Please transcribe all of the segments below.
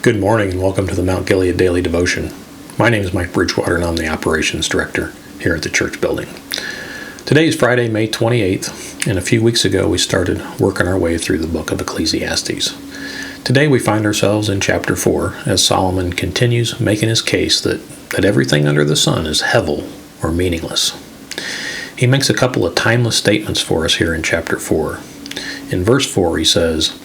Good morning and welcome to the Mount Gilead Daily Devotion. My name is Mike Bridgewater and I'm the Operations Director here at the church building. Today is Friday, May 28th, and a few weeks ago we started working our way through the book of Ecclesiastes. Today we find ourselves in chapter 4 as Solomon continues making his case that everything under the sun is hevel or meaningless. He makes a couple of timeless statements for us here in chapter 4. In verse 4 he says,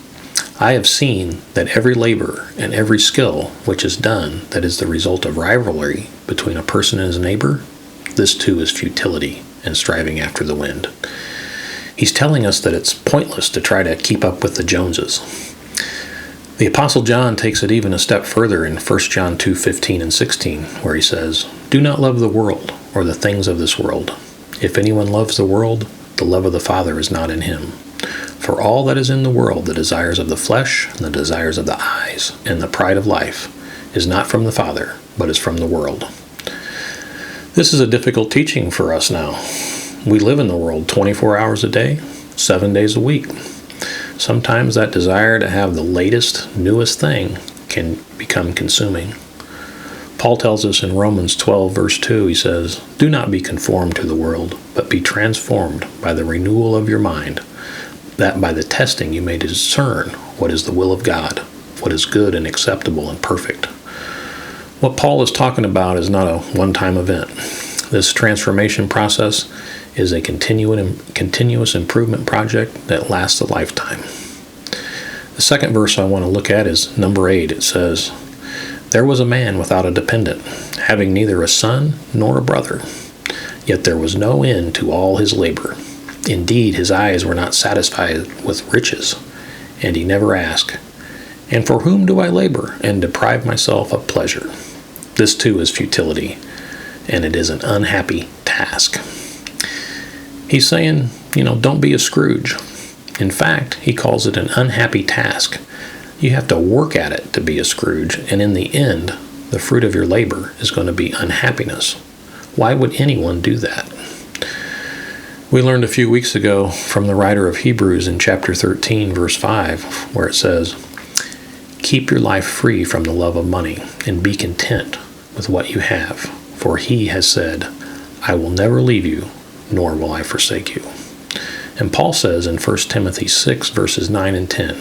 I have seen that every labor and every skill which is done that is the result of rivalry between a person and his neighbor, this too is futility and striving after the wind. He's telling us that it's pointless to try to keep up with the Joneses. The Apostle John takes it even a step further in 1 John 2:15 and 16, where he says, Do not love the world or the things of this world. If anyone loves the world, the love of the Father is not in him. For all that is in the world, the desires of the flesh, and the desires of the eyes, and the pride of life, is not from the Father, but is from the world. This is a difficult teaching for us now. We live in the world 24 hours a day, 7 days a week. Sometimes that desire to have the latest, newest thing can become consuming. Paul tells us in Romans 12, verse 2, he says, Do not be conformed to the world, but be transformed by the renewal of your mind, that by the testing you may discern what is the will of God, what is good and acceptable and perfect. What Paul is talking about is not a one-time event. This transformation process is a continuous improvement project that lasts a lifetime. The second verse I want to look at is number 8. It says, There was a man without a dependent, having neither a son nor a brother, yet there was no end to all his labor. Indeed, his eyes were not satisfied with riches, and he never asked, And for whom do I labor and deprive myself of pleasure? This too is futility, and it is an unhappy task. He's saying, don't be a Scrooge. In fact, he calls it an unhappy task. You have to work at it to be a Scrooge, and in the end, the fruit of your labor is going to be unhappiness. Why would anyone do that? We learned a few weeks ago from the writer of Hebrews in chapter 13, verse 5, where it says, Keep your life free from the love of money, and be content with what you have, for he has said, I will never leave you, nor will I forsake you. And Paul says in 1 Timothy 6, verses 9 and 10,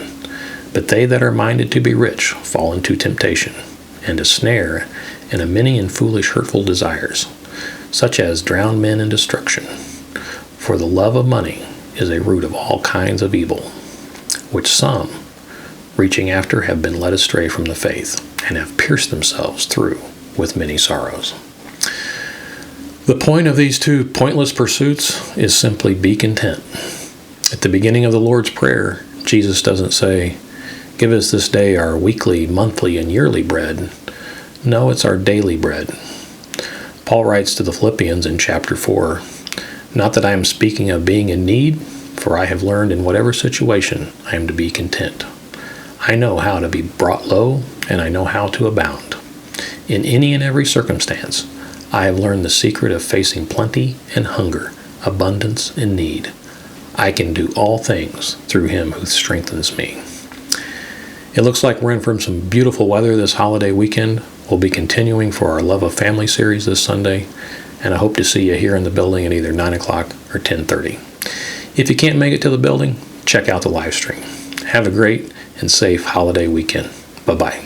But they that are minded to be rich fall into temptation, and a snare, and a many and foolish hurtful desires, such as drown men in destruction. For the love of money is a root of all kinds of evil, which some, reaching after, have been led astray from the faith, and have pierced themselves through with many sorrows. The point of these two pointless pursuits is simply be content. At the beginning of the Lord's Prayer, Jesus doesn't say, Give us this day our weekly, monthly, and yearly bread. No, it's our daily bread. Paul writes to the Philippians in chapter 4, Not that I am speaking of being in need, for I have learned in whatever situation I am to be content. I know how to be brought low, and I know how to abound. In any and every circumstance, I have learned the secret of facing plenty and hunger, abundance and need. I can do all things through him who strengthens me. It looks like we're in for some beautiful weather this holiday weekend. We'll be continuing for our Love of Family series this Sunday, and I hope to see you here in the building at either 9 o'clock or 10:30. If you can't make it to the building, check out the live stream. Have a great and safe holiday weekend. Bye-bye.